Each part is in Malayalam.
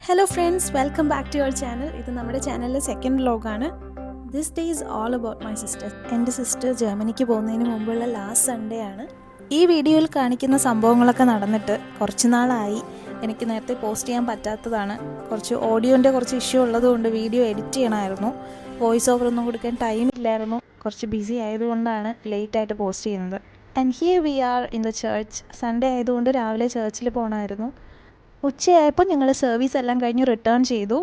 Hello friends, welcome back to your channel. ഇത് നമ്മുടെ ചാനലിലെ സെക്കൻഡ് വ്ലോഗാണ്. This day is all about my sister. എൻ്റെ സിസ്റ്റർ ജർമ്മനിക്ക് പോകുന്നതിന് മുമ്പുള്ള ലാസ്റ്റ് സൺഡേ ആണ്. ഈ വീഡിയോയിൽ കാണിക്കുന്ന സംഭവങ്ങളൊക്കെ നടന്നിട്ട് കുറച്ച് നാളായി. എനിക്ക് നേരത്തെ പോസ്റ്റ് ചെയ്യാൻ പറ്റാത്തതാണ്. കുറച്ച് ഓഡിയോൻ്റെ കുറച്ച് ഇഷ്യൂ ഉള്ളതുകൊണ്ട് വീഡിയോ എഡിറ്റ് ചെയ്യണമായിരുന്നു. വോയിസ് ഓവർ ഒന്നും കൊടുക്കാൻ ടൈമില്ലായിരുന്നു. കുറച്ച് ബിസി ആയതുകൊണ്ടാണ് ലേറ്റായിട്ട് പോസ്റ്റ് ചെയ്യുന്നത്. And here we are in the church. Sunday ആയതുകൊണ്ട് രാവിലെ ചർച്ചിൽ പോകണമായിരുന്നു. ഉച്ചയായപ്പോൾ ഞങ്ങൾ സർവീസ് എല്ലാം കഴിഞ്ഞ് റിട്ടേൺ ചെയ്തു.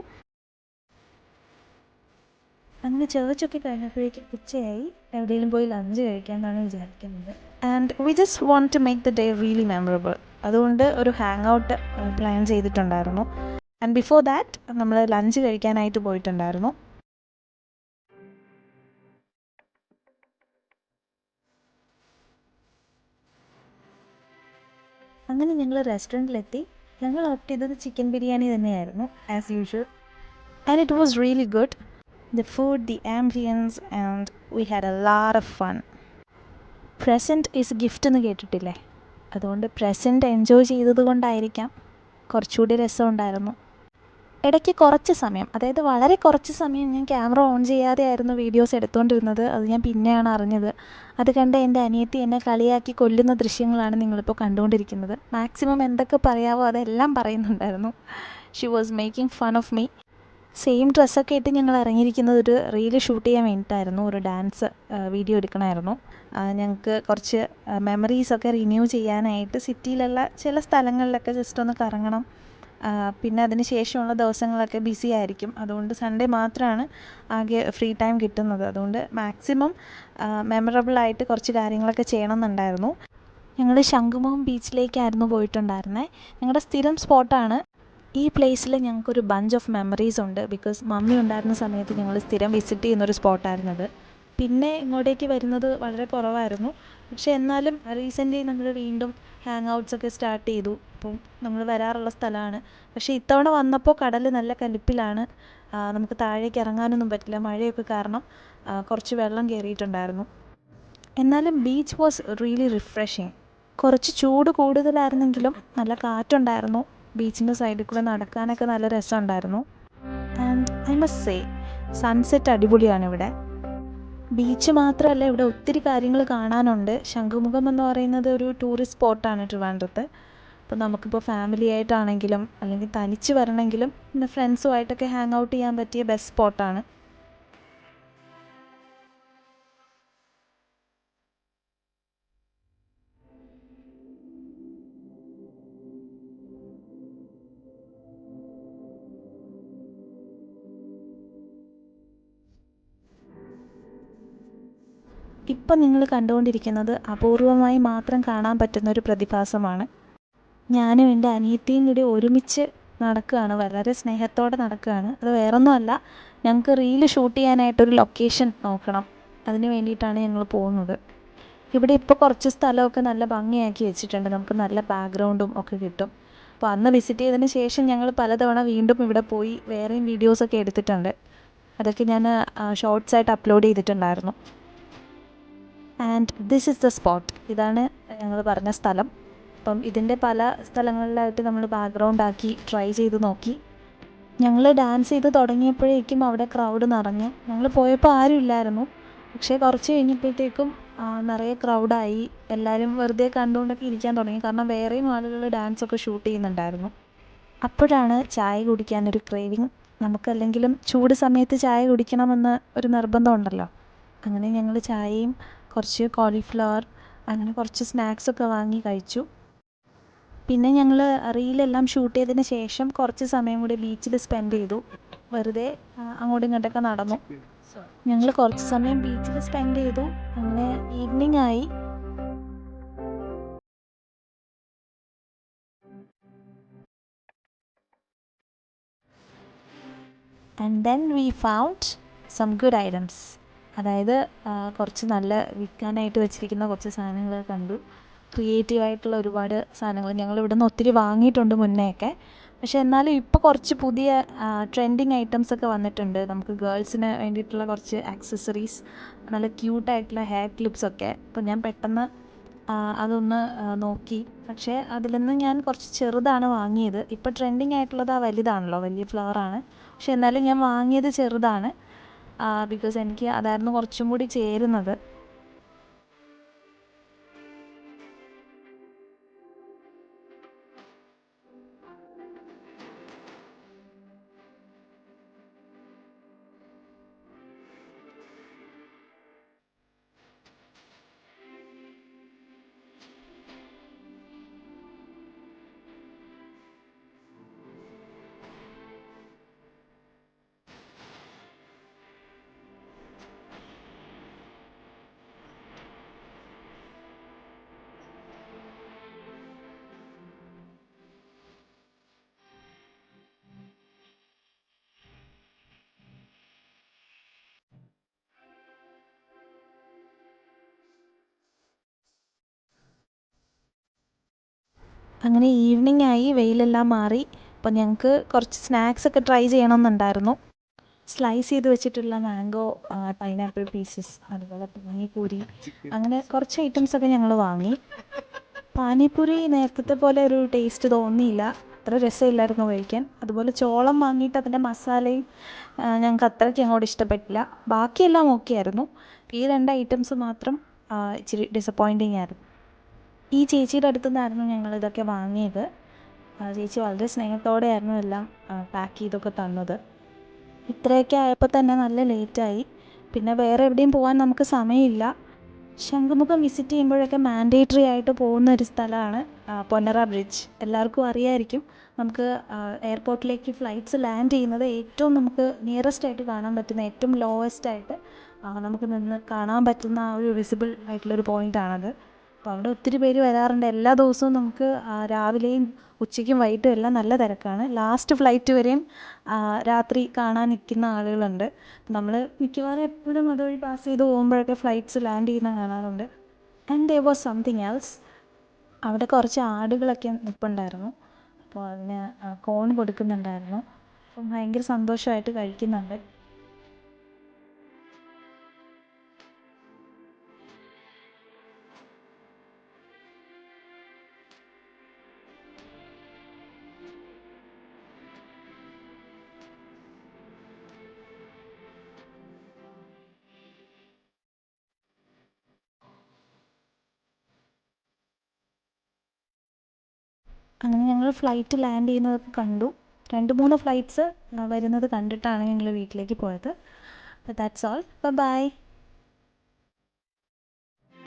അങ്ങനെ ചേർച്ചൊക്കെ കഴിഞ്ഞപ്പോഴേക്കും ഉച്ചയായി. എവിടെയെങ്കിലും പോയി ലഞ്ച് കഴിക്കാമെന്നാണ് വിചാരിക്കുന്നത്. And we just want to make the day really memorable. അതുകൊണ്ട് ഒരു ഹാങ് ഔട്ട് പ്ലാൻ ചെയ്തിട്ടുണ്ടായിരുന്നു. ആൻഡ് ബിഫോർ ദാറ്റ് നമ്മൾ ലഞ്ച് കഴിക്കാനായിട്ട് പോയിട്ടുണ്ടായിരുന്നു. അങ്ങനെ ഞങ്ങൾ റെസ്റ്റോറൻറ്റിലെത്തി. ഞങ്ങൾ ഓപ്റ്റ് ചെയ്തത് ചിക്കൻ ബിരിയാണി തന്നെയായിരുന്നു as usual. And it was really good. The food, the ambience, and we had a lot of fun. Present is a gift എന്ന് കേട്ടിട്ടില്ലേ? അതുകൊണ്ട് പ്രസൻറ്റ് എൻജോയ് ചെയ്തത് കൊണ്ടായിരിക്കാം കുറച്ചുകൂടി രസമുണ്ടായിരുന്നു. ഇടയ്ക്ക് കുറച്ച് സമയം, അതായത് വളരെ കുറച്ച് സമയം ഞാൻ ക്യാമറ ഓൺ ചെയ്യാതെ ആയിരുന്നു വീഡിയോസ് എടുത്തുകൊണ്ടിരുന്നത്. അത് ഞാൻ പിന്നെയാണ് അറിഞ്ഞത്. അത് കണ്ട് എൻ്റെ അനിയത്തി എന്നെ കളിയാക്കി കൊല്ലുന്ന ദൃശ്യങ്ങളാണ് നിങ്ങളിപ്പോൾ കണ്ടുകൊണ്ടിരിക്കുന്നത്. മാക്സിമം എന്തൊക്കെ പറയാവോ അതെല്ലാം പറയുന്നുണ്ടായിരുന്നു. She was making fun of me. Same ഡ്രസ്സൊക്കെ ഇട്ട് ഞങ്ങൾ ഇറങ്ങിയിരിക്കുന്നത് ഒരു റീല് ഷൂട്ട് ചെയ്യാൻ വേണ്ടിയിട്ടായിരുന്നു. ഒരു ഡാൻസ് വീഡിയോ എടുക്കണമായിരുന്നു. ഞങ്ങൾക്ക് കുറച്ച് മെമ്മറീസൊക്കെ റിന്യൂ ചെയ്യാനായിട്ട് സിറ്റിയിലുള്ള ചില സ്ഥലങ്ങളിലൊക്കെ ജസ്റ്റ് ഒന്ന് കറങ്ങണം. പിന്നെ അതിന് ശേഷമുള്ള ദിവസങ്ങളൊക്കെ ബിസി ആയിരിക്കും. അതുകൊണ്ട് സൺഡേ മാത്രമാണ് ആകെ ഫ്രീ ടൈം കിട്ടുന്നത്. അതുകൊണ്ട് മാക്സിമം മെമ്മറബിളായിട്ട് കുറച്ച് കാര്യങ്ങളൊക്കെ ചെയ്യണമെന്നുണ്ടായിരുന്നു. ഞങ്ങൾ ശംഖുമുഖം ബീച്ചിലേക്കായിരുന്നു പോയിട്ടുണ്ടായിരുന്നത്. ഞങ്ങളുടെ സ്ഥിരം സ്പോട്ടാണ്. ഈ പ്ലേസിൽ ഞങ്ങൾക്കൊരു ബഞ്ച് ഓഫ് മെമ്മറീസ് ഉണ്ട്. ബിക്കോസ് മമ്മി ഉണ്ടായിരുന്ന സമയത്ത് ഞങ്ങൾ സ്ഥിരം വിസിറ്റ് ചെയ്യുന്നൊരു സ്പോട്ടായിരുന്നത്. പിന്നെ ഇങ്ങോട്ടേക്ക് വരുന്നത് വളരെ കുറവായിരുന്നു. പക്ഷേ എന്നാലും റീസെൻ്റ്ലി നമ്മൾ വീണ്ടും ഹാങ് ഔട്ട്സൊക്കെ സ്റ്റാർട്ട് ചെയ്തു. അപ്പം നമ്മൾ വരാറുള്ള സ്ഥലമാണ്. പക്ഷേ ഇത്തവണ വന്നപ്പോൾ കടൽ നല്ല കലിപ്പിലാണ്. നമുക്ക് താഴേക്ക് ഇറങ്ങാനൊന്നും പറ്റില്ല. മഴയൊക്കെ കാരണം കുറച്ച് വെള്ളം കയറിയിട്ടുണ്ടായിരുന്നു. എന്നാലും ബീച്ച് വാസ് റിയലി റിഫ്രഷിങ്. കുറച്ച് ചൂട് കൂടുതലായിരുന്നെങ്കിലും നല്ല കാറ്റുണ്ടായിരുന്നു. ബീച്ചിൻ്റെ സൈഡിൽ കൂടെ നടക്കാനൊക്കെ നല്ല രസമുണ്ടായിരുന്നു. And I must say sunset അടിപൊളിയാണ് ഇവിടെ. ബീച്ച് മാത്രമല്ല, ഇവിടെ ഒത്തിരി കാര്യങ്ങൾ കാണാനുണ്ട്. ശംഖുമുഖം എന്ന് പറയുന്നത് ഒരു ടൂറിസ്റ്റ് സ്പോട്ടാണ് ട്രിവാൻഡ്രത്ത്. അപ്പോൾ നമുക്കിപ്പോൾ ഫാമിലി ആയിട്ടാണെങ്കിലും അല്ലെങ്കിൽ തനിച്ച് വരണമെങ്കിലും പിന്നെ ഫ്രണ്ട്സുമായിട്ടൊക്കെ ഹാങ് ഔട്ട് ചെയ്യാൻ പറ്റിയ ബെസ്റ്റ് സ്പോട്ടാണ്. ഇപ്പം നിങ്ങൾ കണ്ടുകൊണ്ടിരിക്കുന്നത് അപൂർവമായി മാത്രം കാണാൻ പറ്റുന്ന ഒരു പ്രതിഭാസമാണ്. ഞാനും എൻ്റെ അനിയത്തിയും കൂടി ഒരുമിച്ച് നടക്കുകയാണ്. വളരെ സ്നേഹത്തോടെ നടക്കുകയാണ്. അത് വേറൊന്നുമല്ല, ഞങ്ങൾക്ക് റീല് ഷൂട്ട് ചെയ്യാനായിട്ടൊരു ലൊക്കേഷൻ നോക്കണം. അതിന് വേണ്ടിയിട്ടാണ് ഞങ്ങൾ പോകുന്നത്. ഇവിടെ ഇപ്പോൾ കുറച്ച് സ്ഥലമൊക്കെ നല്ല ഭംഗിയാക്കി വെച്ചിട്ടുണ്ട്. നമുക്ക് നല്ല ബാക്ക്ഗ്രൗണ്ടും ഒക്കെ കിട്ടും. അപ്പോൾ അന്ന് വിസിറ്റ് ചെയ്തതിന് ശേഷം ഞങ്ങൾ പലതവണ വീണ്ടും ഇവിടെ പോയി വേറെയും വീഡിയോസൊക്കെ എടുത്തിട്ടുണ്ട്. അതൊക്കെ ഞാൻ ഷോർട്സായിട്ട് അപ്ലോഡ് ചെയ്തിട്ടുണ്ടായിരുന്നു. And this is the spot. ഇതാണ് ഞങ്ങൾ പറഞ്ഞ സ്ഥലം. അപ്പം ഇതിൻ്റെ പല സ്ഥലങ്ങളിലായിട്ട് നമ്മൾ ബാക്ക്ഗ്രൗണ്ട് ആക്കി ട്രൈ ചെയ്ത് നോക്കി. ഞങ്ങൾ ഡാൻസ് ചെയ്ത് തുടങ്ങിയപ്പോഴേക്കും അവിടെ ക്രൗഡ് നിറഞ്ഞു. ഞങ്ങൾ പോയപ്പോൾ ആരും ഇല്ലായിരുന്നു. പക്ഷേ കുറച്ച് കഴിഞ്ഞപ്പോഴത്തേക്കും നിറയെ ക്രൗഡായി. എല്ലാവരും വെറുതെ കണ്ടുകൊണ്ടൊക്കെ ഇരിക്കാൻ തുടങ്ങി. കാരണം വേറെയും ആളുകൾ ഡാൻസൊക്കെ ഷൂട്ട് ചെയ്യുന്നുണ്ടായിരുന്നു. അപ്പോഴാണ് ചായ കുടിക്കാനൊരു ക്രേവിങ്. നമുക്കല്ലെങ്കിലും ചൂട് സമയത്ത് ചായ കുടിക്കണമെന്ന് ഒരു നിർബന്ധമുണ്ടല്ലോ. അങ്ങനെ ഞങ്ങൾ ചായയും കുറച്ച് കോളിഫ്ലവർ അങ്ങനെ കുറച്ച് സ്നാക്സൊക്കെ വാങ്ങി കഴിച്ചു. പിന്നെ ഞങ്ങൾ റീലെല്ലാം ഷൂട്ട് ചെയ്തതിന് ശേഷം കുറച്ച് സമയം കൂടി ബീച്ചിൽ സ്പെൻഡ് ചെയ്തു. വെറുതെ അങ്ങോട്ടും ഇങ്ങോട്ടൊക്കെ നടന്നു. ഞങ്ങൾ കുറച്ച് സമയം ബീച്ചിൽ സ്പെൻഡ് ചെയ്തു. അങ്ങനെ ഈവനിങ് ആയി. And then we found some good items. അതായത് കുറച്ച് നല്ല വിൽക്കാനായിട്ട് വെച്ചിരിക്കുന്ന കുറച്ച് സാധനങ്ങൾ കണ്ടു. ക്രിയേറ്റീവായിട്ടുള്ള ഒരുപാട് സാധനങ്ങൾ ഞങ്ങൾ ഇവിടെ നിന്ന് ഒത്തിരി വാങ്ങിയിട്ടുണ്ട് മുന്നേയൊക്കെ. പക്ഷേ എന്നാലും ഇപ്പോൾ കുറച്ച് പുതിയ ട്രെൻഡിങ് ഐറ്റംസൊക്കെ വന്നിട്ടുണ്ട്. നമുക്ക് ഗേൾസിന് വേണ്ടിയിട്ടുള്ള കുറച്ച് ആക്സസറീസ്, നല്ല ക്യൂട്ടായിട്ടുള്ള ഹെയർ ക്ലിപ്സൊക്കെ. അപ്പോൾ ഞാൻ പെട്ടെന്ന് അതൊന്ന് നോക്കി. പക്ഷേ അതിൽ നിന്ന് ഞാൻ കുറച്ച് ചെറുതാണ് വാങ്ങിയത്. ഇപ്പോൾ ട്രെൻഡിങ് ആയിട്ടുള്ളത് ആ വലുതാണല്ലോ, വലിയ ഫ്ലവറാണ്. പക്ഷെ എന്നാലും ഞാൻ വാങ്ങിയത് ചെറുതാണ്, ബിക്കോസ് എനിക്ക് അതായിരുന്നു കുറച്ചും കൂടി ചേരുന്നത്. അങ്ങനെ ഈവനിങ് ആയി, വെയിലെല്ലാം മാറി. അപ്പോൾ ഞങ്ങൾക്ക് കുറച്ച് സ്നാക്സൊക്കെ ട്രൈ ചെയ്യണമെന്നുണ്ടായിരുന്നു. സ്ലൈസ് ചെയ്ത് വെച്ചിട്ടുള്ള മാംഗോ, പൈനാപ്പിൾ പീസസ്, അതുപോലെ പാനിപൂരി, അങ്ങനെ കുറച്ച് ഐറ്റംസൊക്കെ ഞങ്ങൾ വാങ്ങി. പാനിപൂരി നേരത്തെ പോലെ ഒരു ടേസ്റ്റ് തോന്നിയില്ല, അത്ര രസമില്ലായിരുന്നു കഴിക്കാൻ. അതുപോലെ ചോളം വാങ്ങിയിട്ട് അതിൻ്റെ മസാലയും ഞങ്ങൾക്ക് അത്രയ്ക്ക് അങ്ങോട്ട് ഇഷ്ടപ്പെട്ടില്ല. ബാക്കിയെല്ലാം ഓക്കെ ആയിരുന്നു. ഈ 2 ഐറ്റംസ് മാത്രം ഇച്ചിരി ഡിസപ്പോയിൻറ്റിങ് ആയിരുന്നു. ഈ ചേച്ചിയുടെ അടുത്തു നിന്നായിരുന്നു ഞങ്ങൾ ഇതൊക്കെ വാങ്ങിയത്. ചേച്ചി വളരെ സ്നേഹത്തോടെയായിരുന്നു എല്ലാം പാക്ക് ചെയ്തൊക്കെ തന്നത്. ഇത്രയൊക്കെ ആയപ്പോൾ തന്നെ നല്ല ലേറ്റായി. പിന്നെ വേറെ എവിടെയും പോകാൻ നമുക്ക് സമയമില്ല. ശംഖുമുഖം വിസിറ്റ് ചെയ്യുമ്പോഴൊക്കെ മാൻഡേറ്ററി ആയിട്ട് പോകുന്ന ഒരു സ്ഥലമാണ് പൊന്നറ ബ്രിഡ്ജ്. എല്ലാവർക്കും അറിയാമായിരിക്കും. നമുക്ക് എയർപോർട്ടിലേക്ക് ഫ്ലൈറ്റ്സ് ലാൻഡ് ചെയ്യുന്നത് ഏറ്റവും നമുക്ക് നിയറസ്റ്റ് ആയിട്ട് കാണാൻ പറ്റുന്ന, ഏറ്റവും ലോവസ്റ്റ് ആയിട്ട് നമുക്ക് നിന്ന് കാണാൻ പറ്റുന്ന ആ ഒരു വിസിബിൾ ആയിട്ടുള്ളൊരു പോയിൻ്റാണത്. അപ്പോൾ അവിടെ ഒത്തിരി പേര് വരാറുണ്ട്. എല്ലാ ദിവസവും നമുക്ക് രാവിലെയും ഉച്ചയ്ക്കും വൈകിട്ടും എല്ലാം നല്ല തിരക്കാണ്. ലാസ്റ്റ് ഫ്ലൈറ്റ് വരെയും രാത്രി കാണാൻ നിൽക്കുന്ന ആളുകളുണ്ട്. നമ്മൾ മിക്കവാറും എപ്പോഴും അതുവഴി പാസ് ചെയ്ത് പോകുമ്പോഴൊക്കെ ഫ്ലൈറ്റ്സ് ലാൻഡ് ചെയ്യുന്ന കാണാറുണ്ട്. And their was something else. അവിടെ കുറച്ച് ആടുകളൊക്കെ നിൽപ്പുണ്ടായിരുന്നു. അപ്പോൾ അതിന് കോൺ കൊടുക്കുന്നുണ്ടായിരുന്നു. അപ്പം ഭയങ്കര സന്തോഷമായിട്ട് കഴിക്കുന്നുണ്ട്. അങ്ങനെ ഞങ്ങൾ ഫ്ലൈറ്റ് ലാൻഡ് ചെയ്യുന്നതൊക്കെ കണ്ടു. 2-3 ഫ്ലൈറ്റ്സ് വരുന്നത് കണ്ടിട്ടാണ് ഞങ്ങൾ വീട്ടിലേക്ക് പോയത്. അപ്പോൾ ദാറ്റ്സ് ഓൾ. ബൈ.